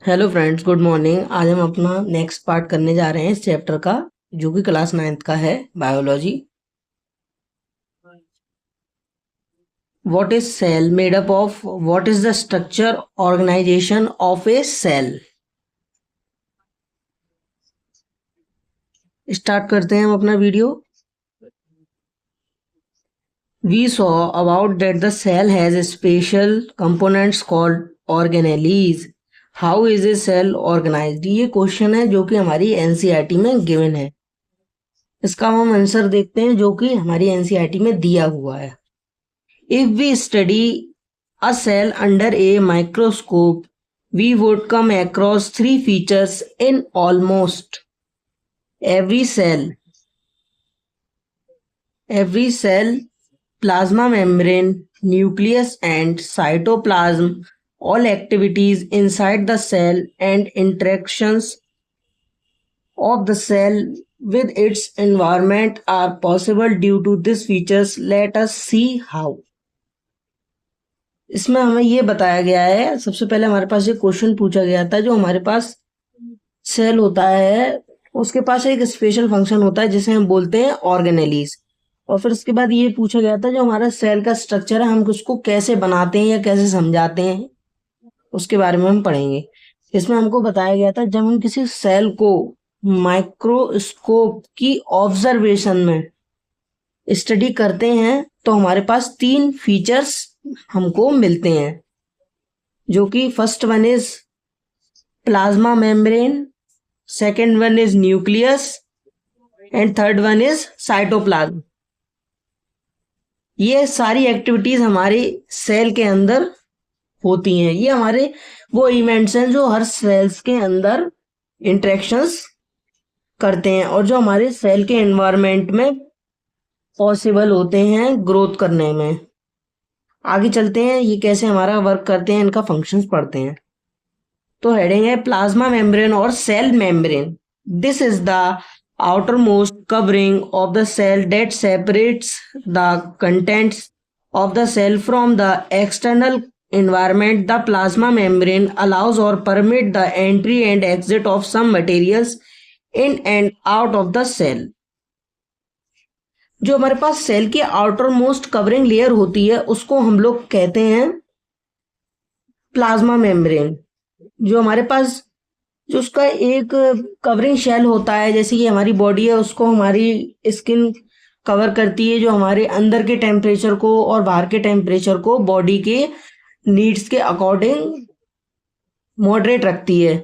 Hello friends, good morning. आज हम अपना नेक्स्ट पार्ट करने जा रहे हैं इस चैप्टर का, जो कि क्लास 9th का है, biology. What is cell made up of? What is the structure organisation of a cell? Start करते हैं हम अपना video. We saw about that the cell has special components called organelles. How is a cell organised? ये question है जो कि हमारी NCERT में गिवन है। इसका हम आंसर देखते हैं जो कि हमारी एनसीईआरटी में दिया हुआ है। If we study a cell under a microscope, we would come across three features in almost every cell. Plasma membrane, nucleus and cytoplasm, all activities inside the cell and interactions of the cell with its environment are possible due to these features. Let us see how. इसमें हमें ये बताया गया है, सबसे पहले हमारे पास एक क्वेश्चन पूछा गया था। जो हमारे पास सेल होता है उसके पास एक स्पेशल फंक्शन होता है जिसे हम बोलते हैं ऑर्गेनेलीज। और फिर उसके बाद ये पूछा गया था जो हमारा सेल का स्ट्रक्चर है हम उसको कैसे बनाते हैं या कैसे समझाते हैं, उसके बारे में हम पढ़ेंगे। इसमें हमको बताया गया था जब हम किसी सेल को माइक्रोस्कोप की ऑब्जर्वेशन में स्टडी करते हैं तो हमारे पास तीन फीचर्स हमको मिलते हैं, जो कि first one is plasma membrane, second one is nucleus and third one is cytoplasm. ये सारी एक्टिविटीज हमारे सेल के अंदर होती हैं। ये हमारे वो इवेंट्स हैं जो हर सेल्स के अंदर इंटरेक्शंस करते हैं और जो हमारे सेल के एनवायरनमेंट में पॉसिबल होते हैं ग्रोथ करने में। आगे चलते हैं, ये कैसे हमारा वर्क करते हैं, इनका फंक्शंस पढ़ते हैं। तो हेडिंग है प्लाज्मा मेम्ब्रेन और cell membrane. This is the outermost covering of the cell that separates the contents of the cell from the external environment. The plasma membrane allows or permit the entry and exit of some materials in and out of the cell. जो हमारे पास cell की outer most covering layer होती है उसको हम लोग कहते हैं प्लाज्मा मेम्ब्रेन। जो हमारे पास जो उसका एक कवरिंग शेल होता है, जैसे कि हमारी बॉडी है उसको हमारी स्किन कवर करती है, जो हमारे अंदर के टेम्परेचर को और बाहर के टेम्परेचर को बॉडी के नीड्स के अकॉर्डिंग मॉडरेट रखती है।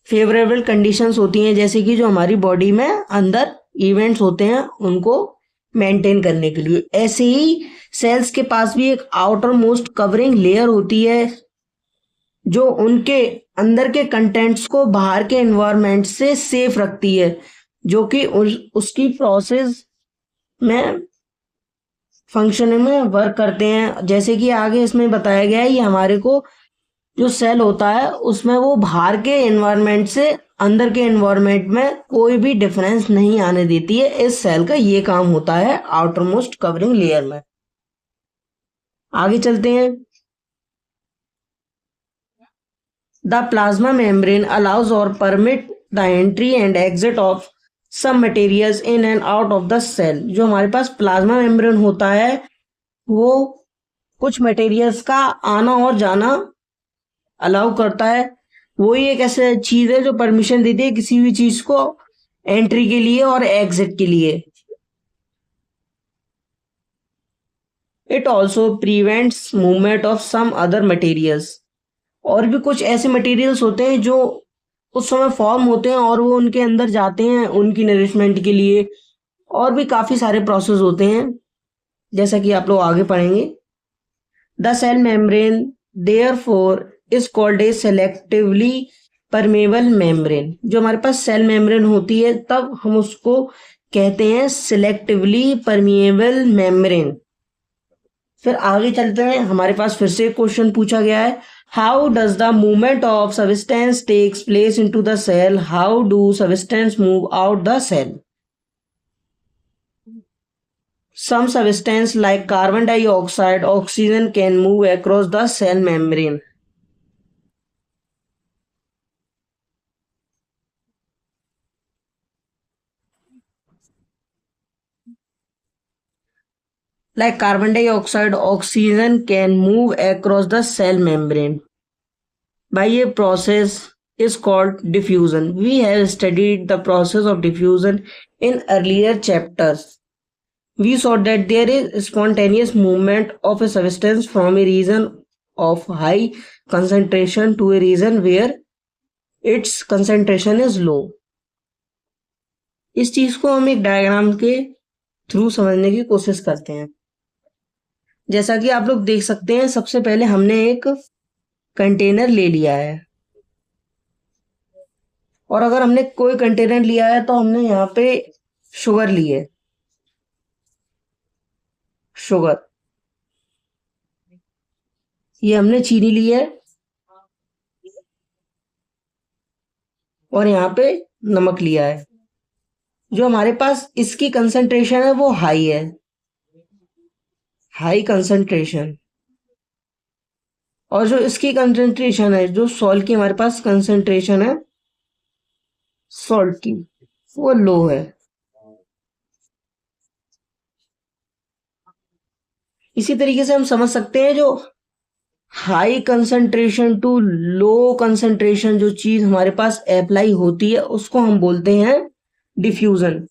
फेवरेबल कंडीशंस होती हैं जैसे कि जो हमारी बॉडी में अंदर इवेंट्स होते हैं उनको मेंटेन करने के लिए। ऐसे ही सेल्स के पास भी एक आउटर मोस्ट कवरिंग लेयर होती है जो उनके अंदर के कंटेंट्स को बाहर के एनवायरनमेंट से सेफ रखती है, जो कि उसकी प्रोसेस में फंक्शन में वर्क करते हैं। जैसे कि आगे इसमें बताया गया है, ये हमारे को जो सेल होता है उसमें वो बाहर के एनवायरनमेंट से अंदर के एनवायरनमेंट में कोई भी डिफरेंस नहीं आने देती है। इस सेल का ये काम होता है आउटर मोस्ट कवरिंग लेयर में। आगे चलते हैं। The plasma membrane allows or permit the entry and exit of some materials in and out of the cell. जो हमारे पास प्लाज्मा मेम्ब्रेन होता है वो कुछ मटेरियल्स का आना और जाना अलाउ करता है। वो ही एक ऐसी चीज है जो परमिशन देती है किसी भी चीज को एंट्री के लिए और एग्जिट के लिए। It also prevents movement of some other materials. और भी कुछ ऐसे मटेरियल्स होते हैं जो उस समय फॉर्म होते हैं और वो उनके अंदर जाते हैं उनकी नरिशमेंट के लिए। और भी काफ़ी सारे प्रोसेस होते हैं जैसा कि आप लोग आगे पढ़ेंगे। The cell membrane therefore is called a selectively permeable membrane. जो हमारे पास सेल मेम्ब्रेन होती है तब हम उसको कहते हैं सिलेक्टिवली परमिएबल मेम्ब्रेन। फिर आगे चलते हैं, हमारे पास फिर से क्वेश्चन पूछा गया है, how does the movement of substance takes place into the cell? How do substance move out the cell? Some substance like carbon dioxide, oxygen can move across the cell membrane. Like carbon dioxide, oxygen can move across the cell membrane by a process is called diffusion. We have studied the process of diffusion in earlier chapters. We saw that there is spontaneous movement of a substance from a region of high concentration to a region where its concentration is low. इस चीज को हम एक diagram के through समझने की कोशिश करते हैं। जैसा कि आप लोग देख सकते हैं, सबसे पहले हमने एक कंटेनर ले लिया है, और अगर हमने कोई कंटेनर लिया है तो हमने यहाँ पे शुगर ली है, शुगर, ये हमने चीनी ली है, और यहाँ पे नमक लिया है। जो हमारे पास इसकी कंसंट्रेशन है वो हाई है, हाई कंसंट्रेशन, और जो इसकी कंसंट्रेशन है, जो सॉल्ट की हमारे पास कंसंट्रेशन है सॉल्ट की, वो लो है। इसी तरीके से हम समझ सकते हैं जो high concentration to low concentration जो चीज हमारे पास अप्लाई होती है उसको हम बोलते हैं diffusion.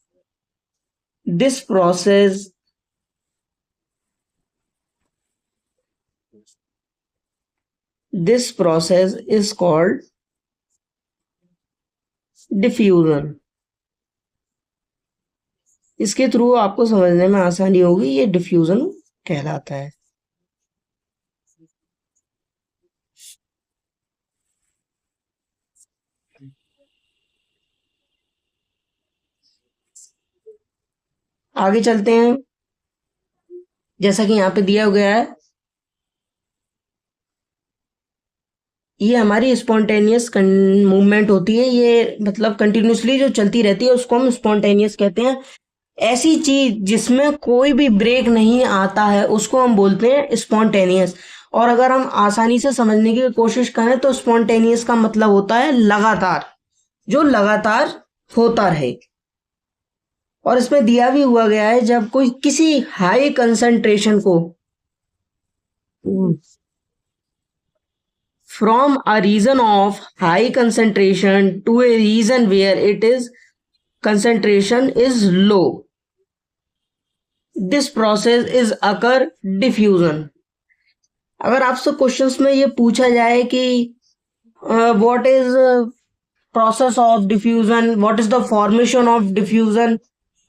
This process is called diffusion. इसके थ्रू आपको समझने में आसानी होगी, ये डिफ्यूजन कहलाता है। आगे चलते हैं। जैसा कि यहाँ पे दिया गया है, ये हमारी स्पॉन्टेनियस मूवमेंट होती है, ये मतलब कंटिन्यूसली जो चलती रहती है उसको हम स्पॉन्टेनियस कहते हैं। ऐसी चीज जिसमें कोई भी ब्रेक नहीं आता है उसको हम बोलते हैं स्पॉन्टेनियस। और अगर हम आसानी से समझने की कोशिश करें तो स्पॉन्टेनियस का मतलब होता है लगातार, जो लगातार होता रहे। और इसमें दिया भी हुआ गया है, जब कोई किसी हाई कंसंट्रेशन को from a region of high concentration to a region where it is concentration is low, this process is occur diffusion। अगर आपसे क्वेश्चंस में ये पूछा जाए कि what is process of diffusion, what is the formation of diffusion,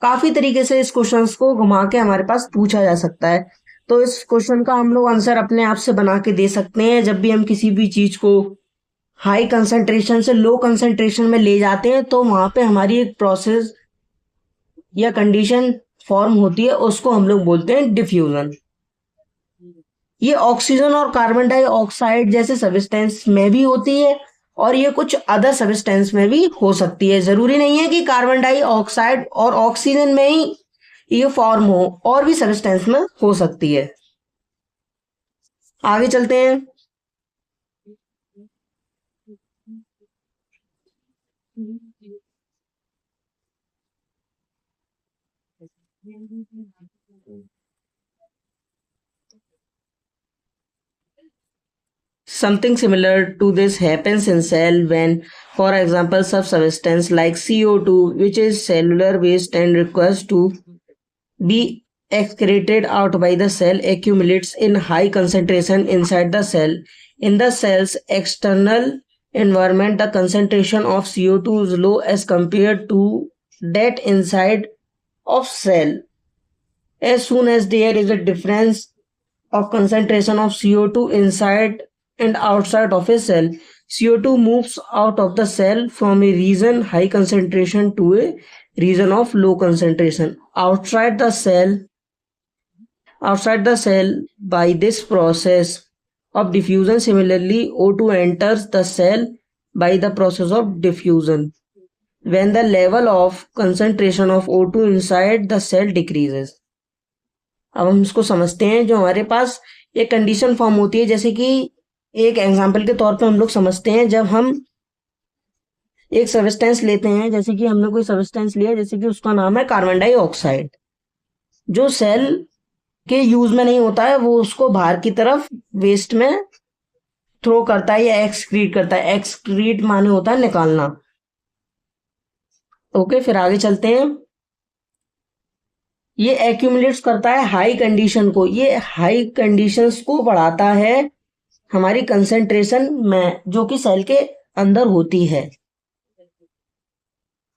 काफी तरीके से इस क्वेश्चंस को घुमा के हमारे पास पूछा जा सकता है। तो इस क्वेश्चन का हम लोग आंसर अपने आप से बना के दे सकते हैं। जब भी हम किसी भी चीज को हाई कंसंट्रेशन से लो कंसंट्रेशन में ले जाते हैं तो वहां पे हमारी एक प्रोसेस या कंडीशन फॉर्म होती है, उसको हम लोग बोलते हैं डिफ्यूजन। ये ऑक्सीजन और कार्बन डाइऑक्साइड जैसे सब्सटेंस में भी होती है, और ये कुछ अदर सब्सटेंस में भी हो सकती है। जरूरी नहीं है कि कार्बन डाइऑक्साइड और ऑक्सीजन में ही ये फॉर्म हो, और भी सब्सटेंस में हो सकती है। आगे चलते हैं। Something similar to this happens in cell when, for example, substance like CO2, which is cellular waste and requires to be excreted out by the cell, accumulates in high concentration inside the cell. In the cell's external environment, the concentration of CO2 is low as compared to that inside of cell. As soon as there is a difference of concentration of CO2 inside and outside of a cell, CO2 moves out of the cell from a region high concentration to a region of low concentration outside the cell by this process of diffusion. Similarly, O2 enters the cell by the process of diffusion when the level of concentration of O2 inside the cell decreases। अब हम इसको समझते हैं। जो हमारे पास एक condition form होती है, जैसे कि एक एग्जांपल के तौर पे हम लोग समझते हैं, जब हम एक सब्सटेंस लेते हैं, जैसे कि हमने कोई सब्सटेंस लिया, जैसे कि उसका नाम है कार्बन डाइऑक्साइड। जो सेल के यूज में नहीं होता है, वो उसको बाहर की तरफ वेस्ट में थ्रो करता है या एक्सक्रीट करता है। एक्सक्रीट माने होता है निकालना। ओके, फिर आगे चलते हैं। ये एक्यूमुलेट्स करता है हाई कंडीशन को, ये हाई कंडीशंस को बढ़ाता है हमारी कंसेंट्रेशन में, जो कि सेल के अंदर होती है।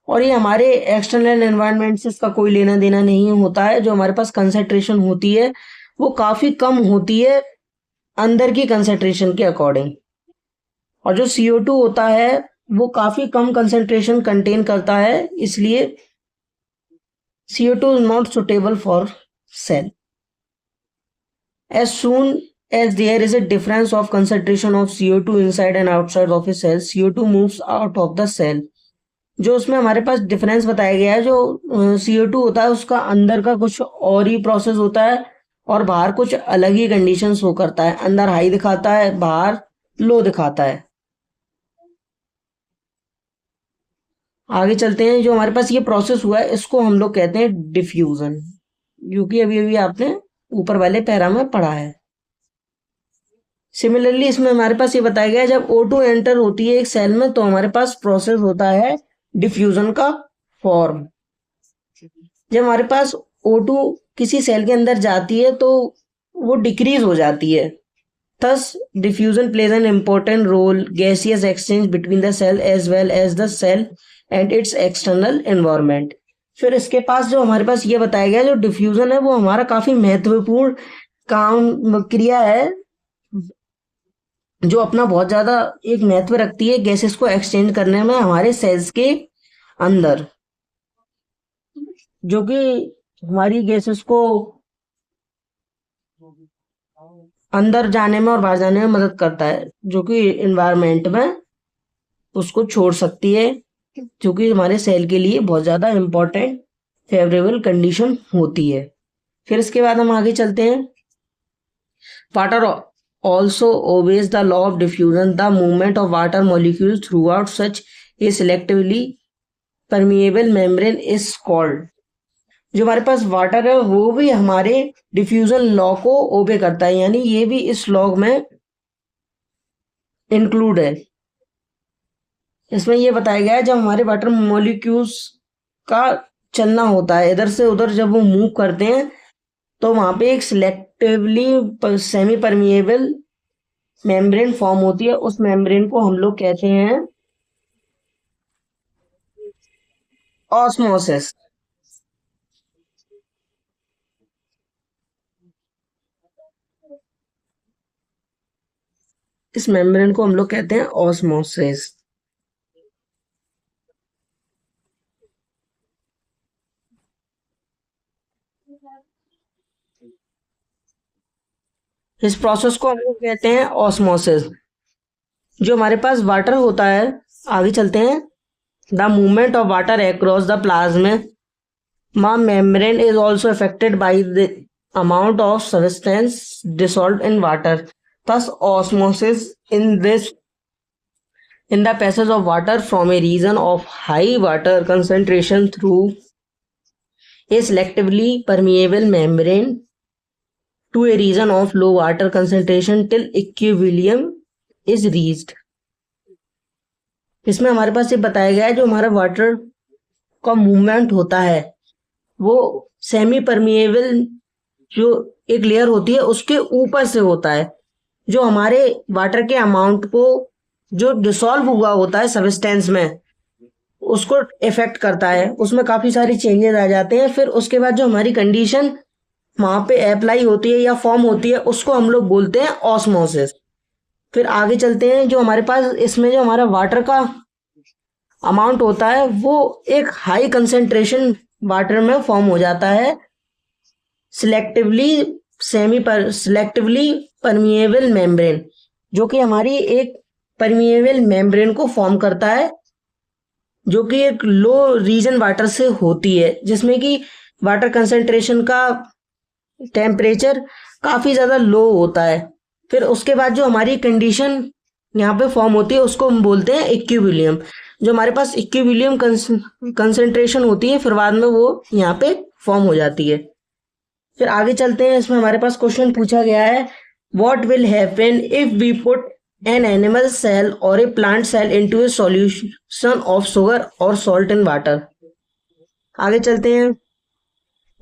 और ये हमारे एक्सटर्नल एनवायरनमेंट से इसका कोई लेना देना नहीं होता है। जो हमारे पास कंसेंट्रेशन होती है वो काफी कम होती है अंदर की कंसेंट्रेशन के अकॉर्डिंग, और जो CO2 होता है वो काफी कम कंसेंट्रेशन कंटेन करता है, इसलिए CO2 is not suitable for cell. As soon as there is a difference of concentration of CO2 inside and outside of a cell, CO2 moves out of the cell. जो उसमें हमारे पास difference बताया गया है, जो CO2 होता है उसका अंदर का कुछ और ही प्रोसेस होता है और बाहर कुछ अलग ही कंडीशन शो करता है। अंदर हाई दिखाता है, बाहर लो दिखाता है। आगे चलते हैं। जो हमारे पास ये प्रोसेस हुआ है इसको हम लोग कहते हैं डिफ्यूजन, जो कि अभी अभी आपने ऊपर वाले पैरा में पढ़ा है। सिमिलरली इसमें हमारे पास ये बताया गया है, जब O2 एंटर होती है एक सेल में तो हमारे पास प्रोसेस होता है डिफ्यूजन का फॉर्म। जब हमारे पास O2 किसी सेल के अंदर जाती है तो वो डिक्रीज हो जाती है। Thus, diffusion plays an important role gaseous exchange between the cell as well as the cell and its external environment. फिर इसके पास जो हमारे पास ये बताया गया, जो डिफ्यूजन है वो हमारा काफी महत्वपूर्ण काम क्रिया है, जो अपना बहुत ज्यादा एक महत्व रखती है गैसेस को एक्सचेंज करने में हमारे सेल्स के अंदर, जो कि हमारी गैसेस को अंदर जाने में और बाहर जाने में मदद करता है, जो कि एनवायरनमेंट में उसको छोड़ सकती है, जो कि हमारे सेल के लिए बहुत ज़्यादा इम्पोर्टेंट फेवरेबल कंडीशन होती है। फिर इसके बाद हम आगे चलते हैं। Water also obeys the law of diffusion. The movement of water molecules through out such A selectively permeable membrane is called. जो हमारे पास वाटर है वो भी हमारे डिफ्यूजन लॉ को ओबे करता है, यानी ये भी इस लॉ में इंक्लूड है। इसमें ये बताया गया है, जब हमारे वाटर मॉलिक्यूल्स का चलना होता है इधर से उधर, जब वो मूव करते हैं तो वहां पे एक selectively semi permeable membrane form होती है। उस मेम्ब्रेन को हम लोग कहते हैं ऑस्मोसिस। इस मेम्ब्रेन को हम लोग कहते हैं ऑस्मोसिस। इस प्रोसेस को हम लोग कहते हैं ऑस्मोसिस। जो हमारे पास वाटर होता है, आगे चलते हैं। The movement of water across the plasma membrane is also affected by the amount of substance dissolved in water. Thus, osmosis in the passage of water from a region of high water concentration through a selectively permeable membrane to a region of low water concentration till equilibrium is reached. इसमें हमारे पास ये बताया गया है, जो हमारा water का movement होता है वो सेमी परमिएबल जो एक लेयर होती है उसके ऊपर से होता है, जो हमारे वाटर के अमाउंट को जो डिसॉल्व हुआ होता है सब्सटेंस में उसको इफेक्ट करता है। उसमें काफी सारी चेंजेस आ जाते हैं। फिर उसके बाद जो हमारी कंडीशन वहां पे अप्लाई होती है या फॉर्म होती है उसको हम लोग बोलते हैं ऑस्मोसिस। फिर आगे चलते हैं। जो हमारे पास इसमें जो हमारा वाटर का अमाउंट होता है वो एक हाई कंसेंट्रेशन वाटर में फॉर्म हो जाता है सिलेक्टिवली परमिएबल मेम्ब्रेन, जो कि हमारी एक परमिएबल मेम्ब्रेन को फॉर्म करता है, जो कि एक लो रीजन वाटर से होती है, जिसमें कि वाटर कंसेंट्रेशन का टेम्परेचर काफी ज्यादा लो होता है। फिर उसके बाद जो हमारी कंडीशन यहाँ पे फॉर्म होती है उसको हम बोलते हैं इक्विलिब्रियम। जो हमारे पास इक्विलिब्रियम कंसेंट्रेशन होती है फिर बाद में वो यहाँ पे फॉर्म हो जाती है। फिर आगे चलते हैं, इसमें हमारे पास क्वेश्चन पूछा गया है, what will happen if we put an animal cell और a plant cell into a solution of sugar और सॉल्ट इन वाटर। आगे चलते हैं,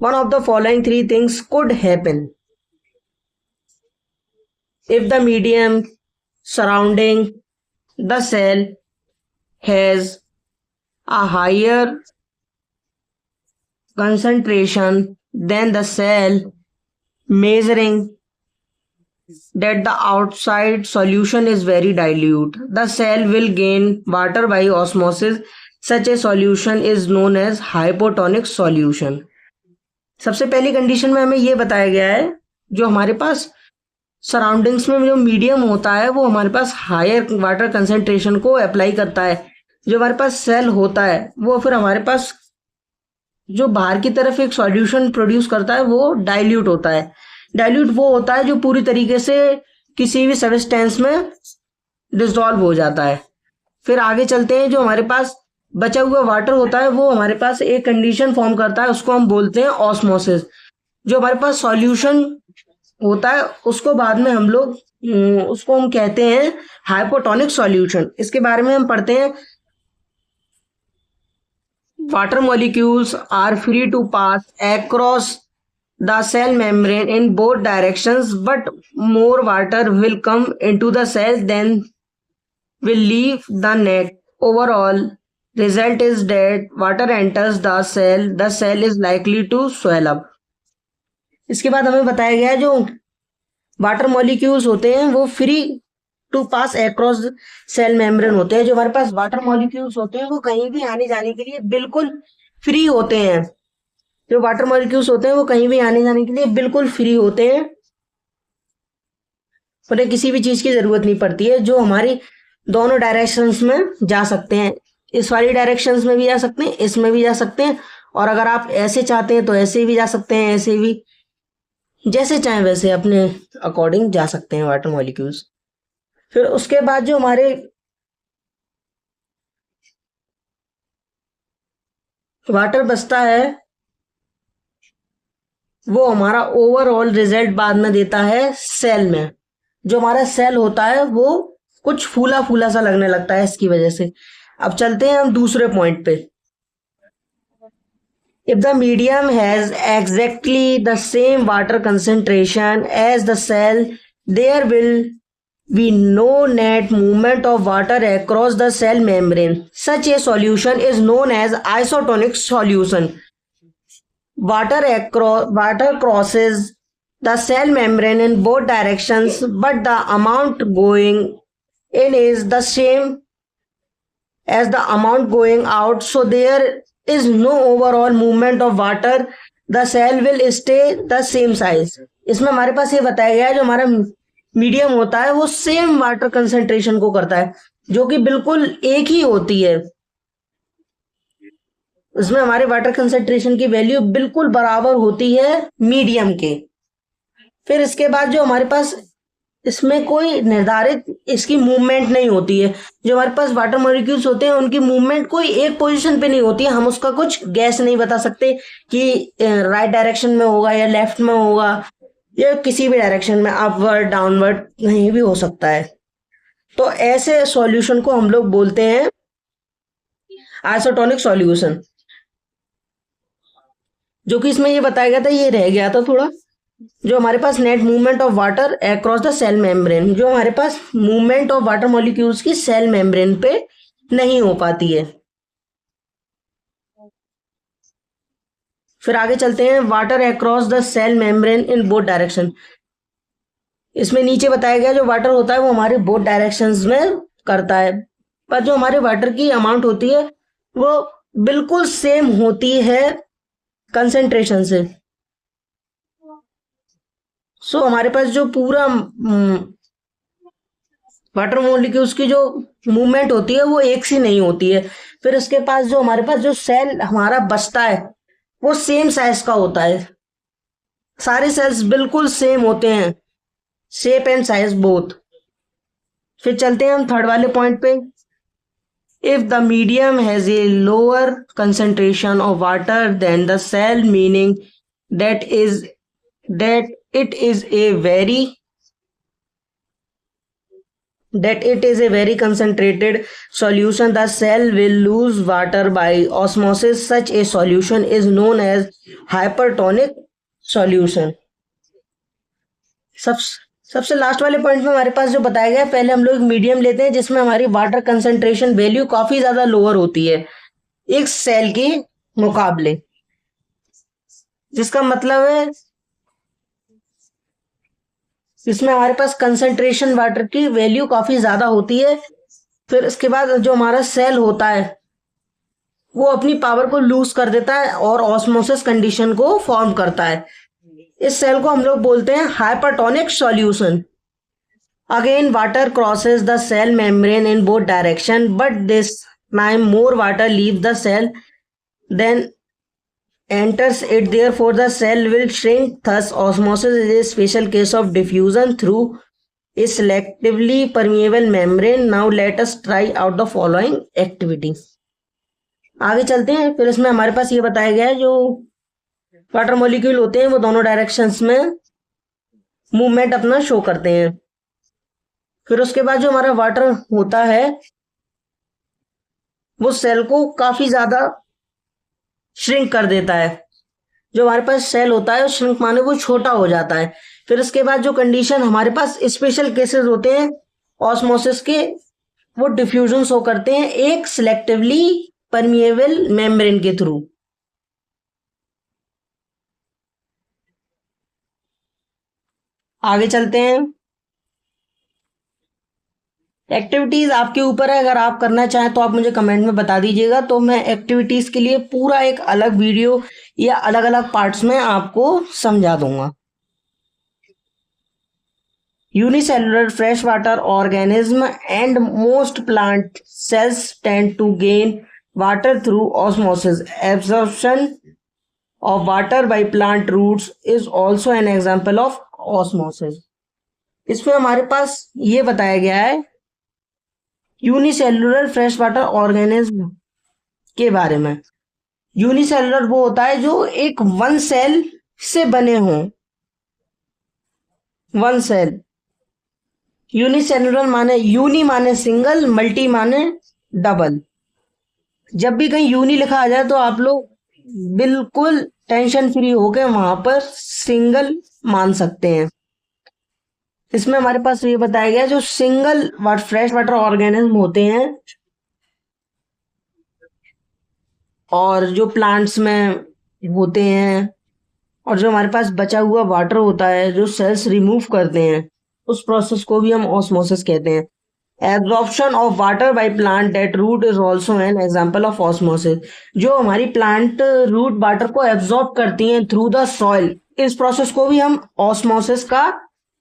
one of the following three things could happen if the medium surrounding the cell has a higher concentration than the cell, measuring that the outside solution is very dilute. The cell will gain water by osmosis. Such a solution is known as hypotonic solution. सबसे पहली condition में हमें यह बताया गया है, जो हमारे पास सराउंडिंग्स में जो मीडियम होता है वो हमारे पास हायर वाटर कंसेंट्रेशन को अप्लाई करता है। जो हमारे पास सेल होता है वो फिर हमारे पास जो बाहर की तरफ एक सॉल्यूशन प्रोड्यूस करता है वो डाइल्यूट होता है। डाइल्यूट वो होता है जो पूरी तरीके से किसी भी सब्सटेंस में डिसॉल्व हो जाता है। फिर आगे चलते हैं, जो हमारे पास बचा हुआ वाटर होता है वो हमारे पास एक कंडीशन फॉर्म करता है, उसको हम बोलते हैं ऑस्मोसिस। जो हमारे पास सॉल्यूशन होता है उसको बाद में हम लोग उसको हम कहते हैं हाइपोटोनिक सॉल्यूशन। इसके बारे में हम पढ़ते हैं, water molecules are free to pass across the cell membrane in both directions, but more water will come into the cell than will leave the net. Overall result is that water enters the cell is likely to swell up. इसके बाद हमें बताया गया है, जो water molecules होते हैं वो free to pass across cell membrane होते हैं। जो हमारे पास वाटर मॉलिक्यूल्स होते हैं वो कहीं भी आने जाने के लिए बिल्कुल फ्री होते हैं। जो वाटर मॉलिक्यूल्स होते हैं वो कहीं भी आने जाने के लिए बिल्कुल फ्री होते हैं, उन्हें किसी भी चीज की जरूरत नहीं पड़ती है। जो हमारी दोनों डायरेक्शंस में जा सकते हैं, इस वाली डायरेक्शंस में भी जा सकते हैं, इसमें भी जा सकते हैं, और अगर आप ऐसे चाहते हैं तो ऐसे भी जा सकते हैं, ऐसे भी, जैसे चाहें वैसे अपने अकॉर्डिंग जा सकते हैं वाटर मॉलिक्यूल्स। फिर उसके बाद जो हमारे वाटर बचता है वो हमारा ओवरऑल रिजल्ट बाद में देता है सेल में। जो हमारा सेल होता है वो कुछ फूला फूला सा लगने लगता है इसकी वजह से। अब चलते हैं हम दूसरे पॉइंट पे, if the medium has exactly the same water concentration as the cell, there will be no net movement of water across the cell membrane. Such a solution is known as isotonic solution. Water crosses the cell membrane in both directions, but the amount going in is the same as the amount going out, so there is no overall movement of water. The cell will stay the same size. इसमें हमारे पास ये बताया गया है, जो हमारा medium होता है वो सेम वाटर कंसेंट्रेशन को करता है, जो कि बिल्कुल एक ही होती है। इसमें हमारे वाटर कंसेंट्रेशन की वैल्यू बिल्कुल बराबर होती है मीडियम के। फिर इसके बाद जो हमारे पास इसमें कोई निर्धारित इसकी मूवमेंट नहीं होती है। जो हमारे पास वाटर मॉलिक्यूल्स होते हैं उनकी मूवमेंट कोई एक पोजीशन पे नहीं होती है। हम उसका कुछ गैस नहीं बता सकते कि राइट डायरेक्शन में होगा या लेफ्ट में होगा या किसी भी डायरेक्शन में, अपवर्ड डाउनवर्ड कहीं भी हो सकता है। तो ऐसे सॉल्यूशन को हम लोग बोलते हैं आइसोटोनिक सॉल्यूशन। जो कि इसमें ये बताया गया था, ये रह गया था थोड़ा, जो हमारे पास net movement of water across the cell membrane, जो हमारे पास मूवमेंट ऑफ वाटर मॉलिक्यूल्स की सेल मेम्ब्रेन पे नहीं हो पाती है। फिर आगे चलते हैं, water across the cell membrane in both direction. इसमें नीचे बताया गया जो वाटर होता है वो हमारे बोथ डायरेक्शंस में करता है, पर जो हमारे वाटर की अमाउंट होती है वो बिल्कुल सेम होती है कंसेंट्रेशन से। सो हमारे पास जो पूरा वाटर मॉलिक्यूल्स की जो मूवमेंट होती है वो एक सी नहीं होती है। फिर इसके पास जो हमारे पास जो सेल हमारा बचता है वो सेम साइज का होता है, सारे सेल्स बिल्कुल सेम होते हैं, शेप एंड साइज बोथ। फिर चलते हैं हम थर्ड वाले पॉइंट पे, if the medium has a lower concentration of water than the cell, meaning that is that it is a very that it is a very concentrated solution, the cell will lose water by osmosis. Such a solution is known as hypertonic solution. सब सबसे last वाले point में हमारे पास जो बताया गया है, पहले हम लोग मीडियम लेते हैं जिसमें हमारी वाटर कंसंट्रेशन वैल्यू काफी ज्यादा लोअर होती है एक सेल के मुकाबले, जिसका मतलब है इसमें हमारे पास कंसंट्रेशन वाटर की वैल्यू काफी ज्यादा होती है। फिर इसके बाद जो हमारा सेल होता है वो अपनी पावर को लूज कर देता है और ऑस्मोसिस कंडीशन को फॉर्म करता है। इस सेल को हम लोग बोलते हैं hypertonic solution. Again water crosses the cell membrane in both direction, but this time more water leave the cell than enters it, therefore the cell will shrink. Thus osmosis is a special case of diffusion through a selectively permeable membrane. Now let us try out the following activity. आगे चलते हैं। फिर इसमें हमारे पास ये बताया गया है जो वाटर मॉलिक्यूल होते हैं वो दोनों डायरेक्शंस में मूवमेंट अपना शो करते हैं। फिर उसके बाद जो हमारा वाटर होता है वो सेल को काफी ज्यादा श्रिंक कर देता है। जो हमारे पास सेल होता है श्रिंक माने वो छोटा हो जाता है। फिर इसके बाद जो कंडीशन हमारे पास स्पेशल केसेस होते हैं ऑस्मोसिस के, वो डिफ्यूजन शो करते हैं एक सिलेक्टिवली परमिएबल मेम्ब्रेन के थ्रू। आगे चलते हैं। एक्टिविटीज आपके ऊपर है, अगर आप करना चाहें तो आप मुझे कमेंट में बता दीजिएगा, तो मैं एक्टिविटीज के लिए पूरा एक अलग वीडियो या अलग अलग पार्ट्स में आपको समझा दूंगा। Unicellular fresh water organism and most plant cells tend to gain water through osmosis. Absorption of water by plant roots is also an example of osmosis. इसमें हमारे पास ये बताया गया है यूनिसेलुलर फ्रेश वाटर ऑर्गेनिज्म के बारे में। यूनिसेलुलर वो होता है जो एक वन सेल से बने हों। वन सेल यूनिसेलुलर माने यूनी माने सिंगल, मल्टी माने डबल। जब भी कहीं यूनी लिखा आ जाए तो आप लोग बिल्कुल टेंशन फ्री होकर वहां पर सिंगल मान सकते हैं। इसमें हमारे पास ये बताया गया जो सिंगल फ्रेश वाटर ऑर्गेनिज्म होते हैं और जो प्लांट्स में होते हैं और जो हमारे पास बचा हुआ वाटर होता है जो सेल्स रिमूव करते हैं, उस प्रोसेस को भी हम ऑस्मोसिस कहते हैं। Absorption of water by plant that root is also an example of osmosis. जो हमारी प्लांट रूट वाटर को एब्जॉर्ब करती हैं थ्रू द सॉइल, इस प्रोसेस को भी हम ऑस्मोसिस का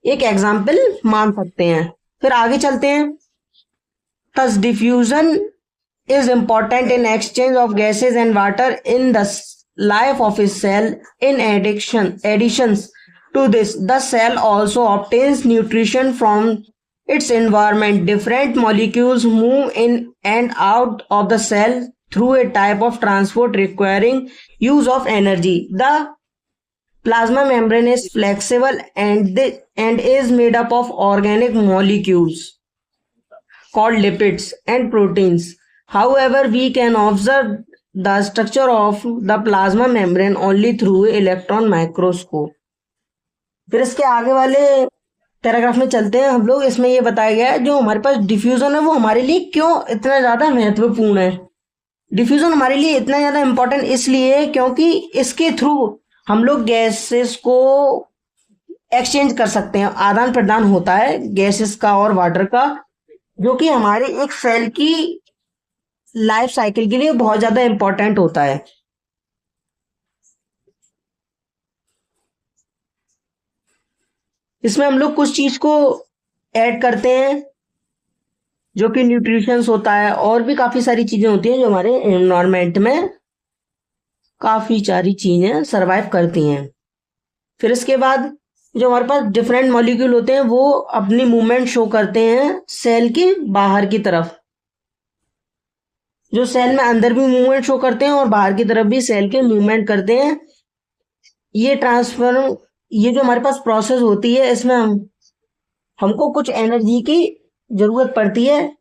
एक एग्जाम्पल मान सकते हैं। फिर आगे चलते हैं। Thus diffusion is important in exchange of gases and water in the life of a cell. In additions to this, the cell also obtains nutrition from its environment. Different molecules move in and out of the cell through a type of transport requiring use of energy. The plasma membrane is flexible and is made up of organic molecules called lipids and proteins. However, we can observe the structure of the plasma membrane only through electron microscope. फिर इसके आगे वाले paragraph में चलते हैं हम लोग। इसमें ये बताया गया है जो हमारे पास डिफ्यूजन है वो हमारे लिए क्यों इतना ज्यादा महत्वपूर्ण है। डिफ्यूजन हमारे लिए इतना ज्यादा इंपॉर्टेंट इसलिए क्योंकि इसके थ्रू हम लोग गैसेस को एक्सचेंज कर सकते हैं, आदान प्रदान होता है गैसेस का और वाटर का, जो कि हमारे एक सेल की लाइफ साइकिल के लिए बहुत ज्यादा इंपॉर्टेंट होता है। इसमें हम लोग कुछ चीज को ऐड करते हैं जो कि न्यूट्रिशंस होता है और भी काफी सारी चीजें होती हैं जो हमारे एनवायरनमेंट में काफी सारी चीजें सरवाइव करती हैं। फिर इसके बाद जो हमारे पास डिफरेंट मॉलिक्यूल होते हैं वो अपनी मूवमेंट शो करते हैं सेल के बाहर की तरफ। जो सेल में अंदर भी मूवमेंट शो करते हैं और बाहर की तरफ भी सेल के मूवमेंट करते हैं। ये ट्रांसफर ये जो हमारे पास प्रोसेस होती है इसमें हमको कुछ एनर्जी की जरूरत पड़ती है।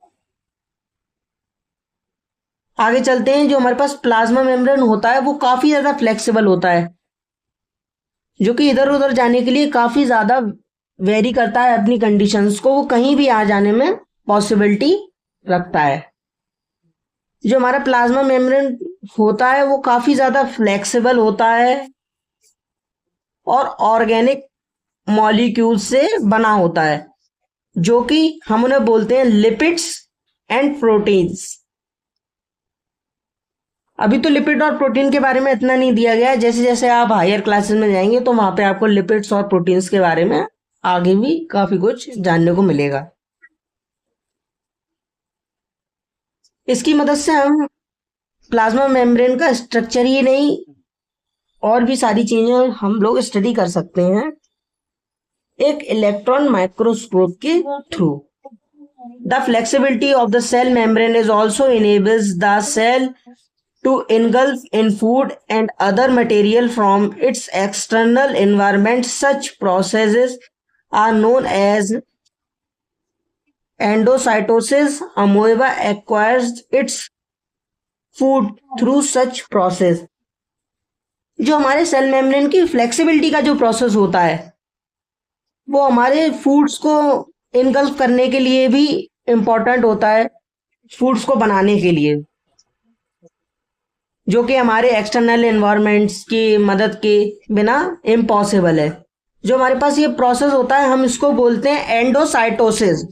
आगे चलते हैं। जो हमारे पास प्लाज्मा मेम्ब्रेन होता है वो काफी ज्यादा फ्लेक्सिबल होता है, जो कि इधर उधर जाने के लिए काफी ज्यादा वेरी करता है अपनी कंडीशंस को, वो कहीं भी आ जाने में पॉसिबिलिटी रखता है। जो हमारा प्लाज्मा मेम्ब्रेन होता है वो काफी ज्यादा फ्लेक्सिबल होता है और ऑर्गेनिक मॉलिक्यूल से बना होता है, जो कि हम उन्हें बोलते हैं लिपिड्स एंड प्रोटीन्स। अभी तो लिपिड और प्रोटीन के बारे में इतना नहीं दिया गया है, जैसे जैसे आप हायर क्लासेस में जाएंगे तो वहां पे आपको लिपिड्स और प्रोटीन्स के बारे में आगे भी काफी कुछ जानने को मिलेगा। इसकी मदद से हम प्लाज्मा मेम्ब्रेन का स्ट्रक्चर ही नहीं और भी सारी चीजें हम लोग स्टडी कर सकते हैं एक इलेक्ट्रॉन माइक्रोस्कोप के through. The flexibility of the cell membrane is also enables the cell to engulf in food and other material from its external environment. Such processes are known as endocytosis. Amoeba acquires its food through such process. जो हमारे cell membrane की flexibility का जो process होता है वो हमारे foods को इनगल्फ करने के लिए भी इम्पोर्टेंट होता है, फूड्स को बनाने के लिए, जो कि हमारे एक्सटर्नल एनवायरनमेंट्स की मदद के बिना इम्पॉसिबल है। जो हमारे पास ये प्रोसेस होता है हम इसको बोलते हैं एंडोसाइटोसिस।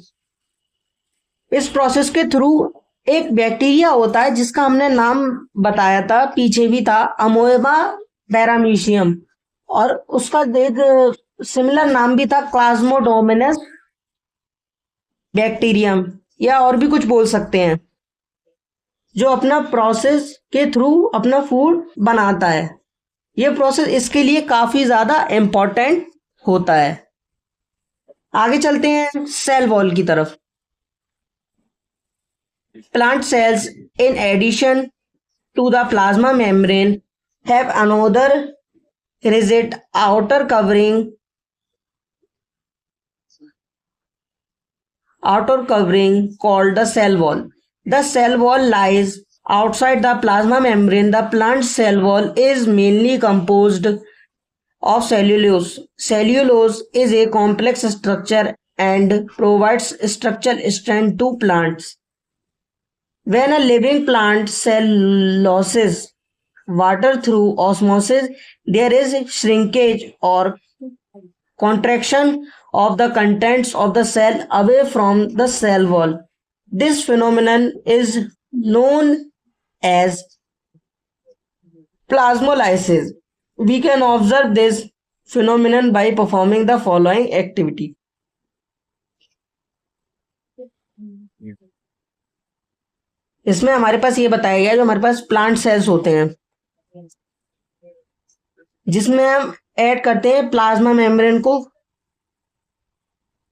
इस प्रोसेस के थ्रू एक बैक्टीरिया होता है जिसका हमने नाम बताया था, पीछे भी था, अमोएबा पैरामीशियम, और उसका एक सिमिलर नाम भी था क्लाज्मोडोमोनास बैक्टीरियम, या और भी कुछ बोल सकते हैं, जो अपना प्रोसेस के थ्रू अपना फूड बनाता है। ये प्रोसेस इसके लिए काफी ज्यादा इंपॉर्टेंट होता है। आगे चलते हैं सेल वॉल की तरफ। Plant cells in addition to the plasma membrane have another rigid outer covering called the cell wall. The cell wall lies outside the plasma membrane. The plant cell wall is mainly composed of cellulose. Cellulose is a complex structure and provides structural strength to plants. When a living plant cell loses water through osmosis, there is shrinkage or contraction of the contents of the cell away from the cell wall. This phenomenon is known as plasmolysis. We can observe this phenomenon by performing the following activity. इसमें हमारे पास ये बताया गया, जो हमारे पास plant cells होते हैं जिसमें हम ऐड करते हैं प्लाज्मा मेम्ब्रेन को।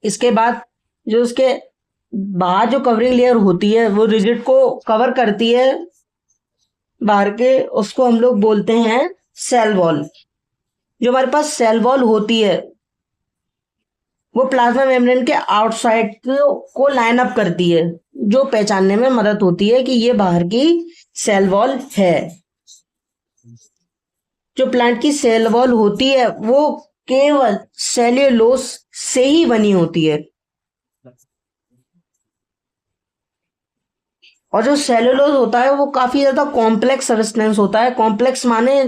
इसके बाद जो उसके बाहर जो कवरिंग लेयर होती है वो रिजिड को कवर करती है बाहर के, उसको हम लोग बोलते हैं सेल वॉल। जो हमारे पास सेल वॉल होती है वो प्लाज्मा मेम्ब्रेन के आउटसाइड को लाइन अप करती है, जो पहचानने में मदद होती है कि ये बाहर की सेल वॉल है। जो प्लांट की सेल वॉल होती है वो केवल सेल्यूलोज से ही बनी होती है, और जो सेल्यूलोज होता है वो काफी ज्यादा कॉम्प्लेक्स सब्सटेंस होता है। कॉम्प्लेक्स माने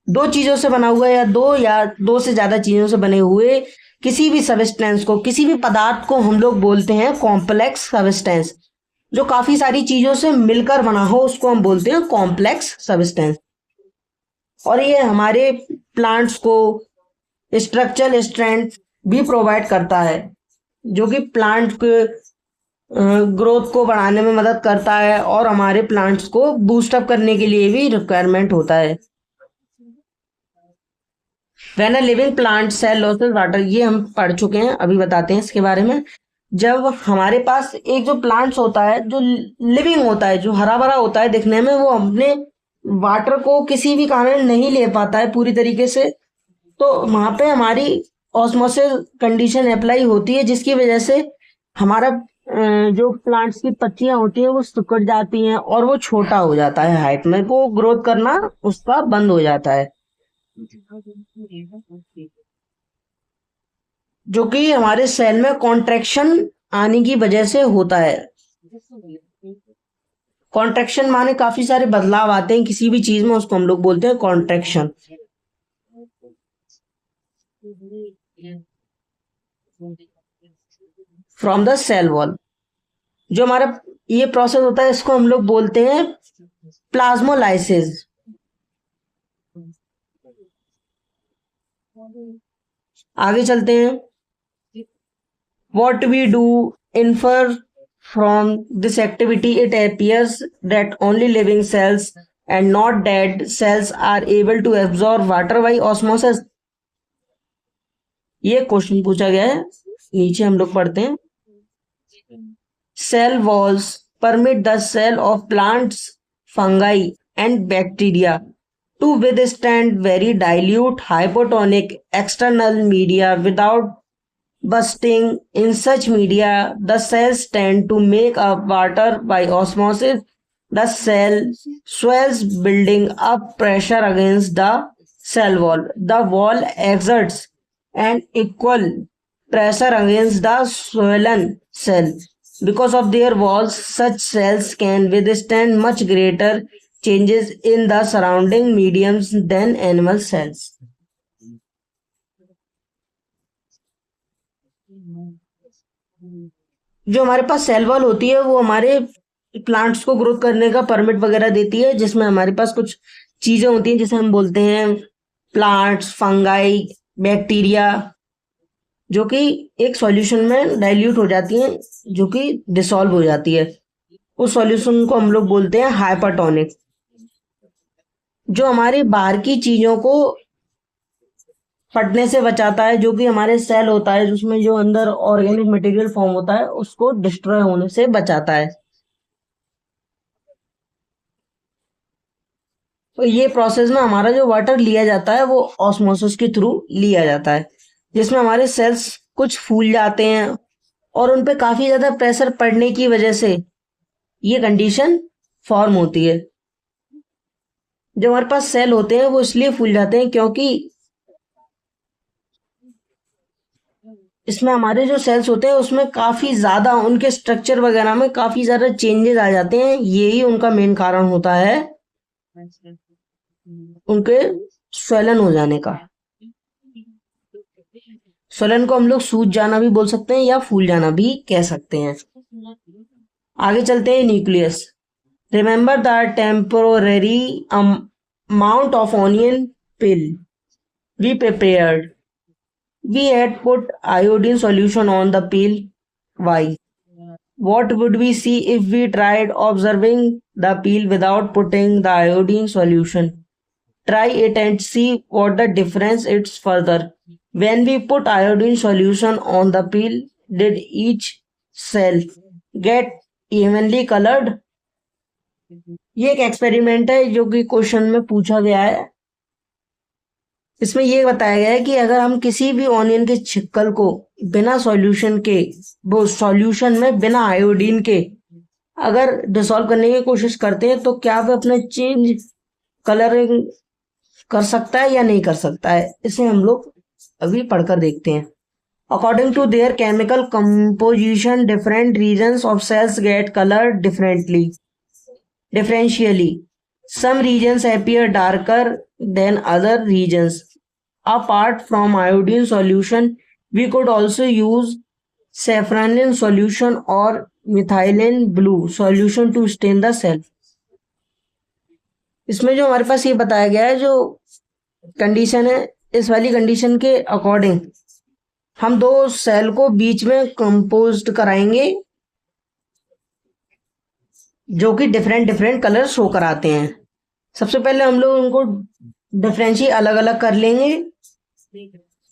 दो चीजों से बना हुआ, या दो से ज्यादा चीजों से बने हुए किसी भी सब्सटेंस को, किसी भी पदार्थ को हम लोग बोलते हैं कॉम्प्लेक्स सब्सटेंस। जो काफी सारी चीजों से मिलकर बना हो उसको हम बोलते हैं कॉम्प्लेक्स सब्सटेंस। और ये हमारे प्लांट्स को स्ट्रक्चरल स्ट्रेंथ भी प्रोवाइड करता है, जो कि प्लांट के ग्रोथ को बढ़ाने में मदद करता है और हमारे प्लांट्स को बूस्ट अप करने के लिए भी रिक्वायरमेंट होता है। When a living plant cell loses water, ये हम पढ़ चुके हैं, अभी बताते हैं इसके बारे में। जब हमारे पास एक जो प्लांट्स होता है जो लिविंग होता है, जो हरा भरा होता है दिखने में, वो अपने वाटर को किसी भी कारण नहीं ले पाता है पूरी तरीके से, तो वहां पे हमारी ऑस्मोसिस कंडीशन अप्लाई होती है, जिसकी वजह से हमारा जो प्लांट्स की पत्तियां होती है वो सिकुड़ जाती हैं और वो छोटा हो जाता है, हाइट में वो ग्रोथ करना उसका बंद हो जाता है, जो कि हमारे सेल में कॉन्ट्रैक्शन आने की वजह से होता है। कॉन्ट्रैक्शन माने काफी सारे बदलाव आते हैं किसी भी चीज में, उसको हम लोग बोलते हैं contraction. From the cell wall, जो हमारा ये प्रोसेस होता है इसको हम लोग बोलते हैं प्लाज्मोलाइसिस। आगे चलते हैं। What we do infer from this activity, it appears that only living cells and not dead cells are able to absorb water by osmosis। ये क्वेश्चन पूछा गया है, नीचे हम लोग पढ़ते हैं। Cell walls permit the cell of plants, fungi and bacteria to withstand very dilute hypotonic external media without bursting. In such media, the cells tend to make up water by osmosis. The cell swells, building up pressure against the cell wall. The wall exerts an equal pressure against the swollen cell. Because of their walls, such cells can withstand much greater changes in the surrounding mediums than animal cells. जो हमारे पास cell wall होती है वो हमारे plants को growth करने का permit वगैरह देती है, जिसमें हमारे पास कुछ चीजें होती हैं जिसे हम बोलते हैं प्लांट्स, फंगाई, बैक्टीरिया, जो कि एक सॉल्यूशन में डाइल्यूट हो जाती हैं, जो कि डिसॉल्व हो जाती है। उस सॉल्यूशन को हम लोग बोलते हैं हाइपरटोनिक, जो हमारी बाहर की चीजों को फटने से बचाता है, जो कि हमारे सेल होता है जिसमें जो अंदर ऑर्गेनिक मटेरियल फॉर्म होता है उसको डिस्ट्रॉय होने से बचाता है। तो ये प्रोसेस में हमारा जो वाटर लिया जाता है वो ऑस्मोसिस के थ्रू लिया जाता है, जिसमें हमारे सेल्स कुछ फूल जाते हैं और उन पे काफी ज्यादा प्रेशर पड़ने की वजह से ये कंडीशन फॉर्म होती है। जो हमारे पास सेल होते हैं वो इसलिए फूल जाते हैं क्योंकि इसमें हमारे जो सेल्स होते हैं उसमें काफी ज्यादा उनके स्ट्रक्चर वगैरह में काफी ज्यादा चेंजेस आ जाते हैं। यही उनका मेन कारण होता है उनके स्वेलन हो जाने का। स्वेलन को हम लोग सूज जाना भी बोल सकते हैं या फूल जाना भी कह सकते हैं। आगे चलते हैं। Nucleus, remember the temporary amount of onion peel we prepared. We had put iodine solution on the peel. Why? What would we see if we tried observing the peel without putting the iodine solution? Try it and see what the difference is further. When we put iodine solution on the peel, did each cell get evenly colored? ये एक experiment है जो कि question में पूछा गया है। इसमें यह बताया गया है कि अगर हम किसी भी ऑनियन के छिक्कल को बिना सॉल्यूशन के, वो सॉल्यूशन में बिना आयोडीन के अगर डिसॉल्व करने की कोशिश करते हैं तो क्या वो अपना चेंज कलरिंग कर सकता है या नहीं कर सकता है, इसे हम लोग अभी पढ़कर देखते हैं। According to their chemical composition, different regions of cells get colour differentially. Some regions appear darker than other regions. Apart from iodine solution, we could also use safranin solution or methylene blue solution to stain the cell. इसमें जो हमारे पास ये बताया गया है, जो condition है, इस वाली कंडीशन के अकॉर्डिंग हम दो सेल को बीच में कंपोज्ड कराएंगे जो कि डिफरेंट डिफरेंट कलर शो कराते हैं। सबसे पहले हम लोग उनको डिफरेंशिएट अलग अलग कर लेंगे।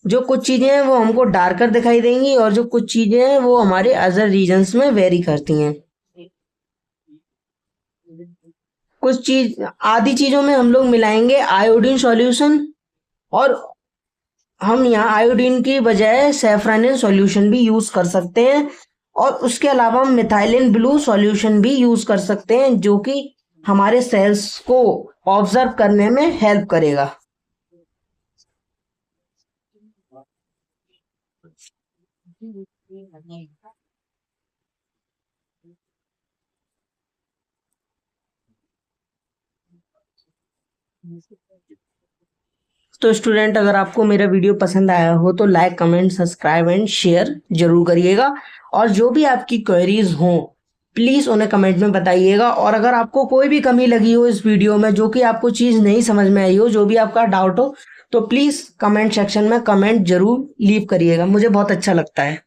जो कुछ चीजें हैं वो हमको डार्कर दिखाई देंगी और जो कुछ चीजें हैं वो हमारे अदर रीजन्स में वेरी करती हैं। आधी चीजों में हम लोग मिलाएंगे आयोडीन सॉल्यूशन और हम यहाँ आयोडीन की बजाय सेफ्रानिन सॉल्यूशन भी यूज कर सकते हैं, और उसके अलावा हम मिथाइलिन ब्लू सॉल्यूशन भी यूज कर सकते हैं, जो कि हमारे सेल्स को ऑब्जर्व करने में हेल्प करेगा। तो स्टूडेंट, अगर आपको मेरा वीडियो पसंद आया हो तो like, comment, subscribe and share जरूर करिएगा, और जो भी आपकी क्वेरीज हों प्लीज उन्हें कमेंट में बताइएगा। और अगर आपको कोई भी कमी लगी हो इस वीडियो में, जो कि आपको चीज नहीं समझ में आई हो, जो भी आपका डाउट हो, तो प्लीज कमेंट सेक्शन में कमेंट जरूर लीव करिएगा, मुझे बहुत अच्छा लगता है।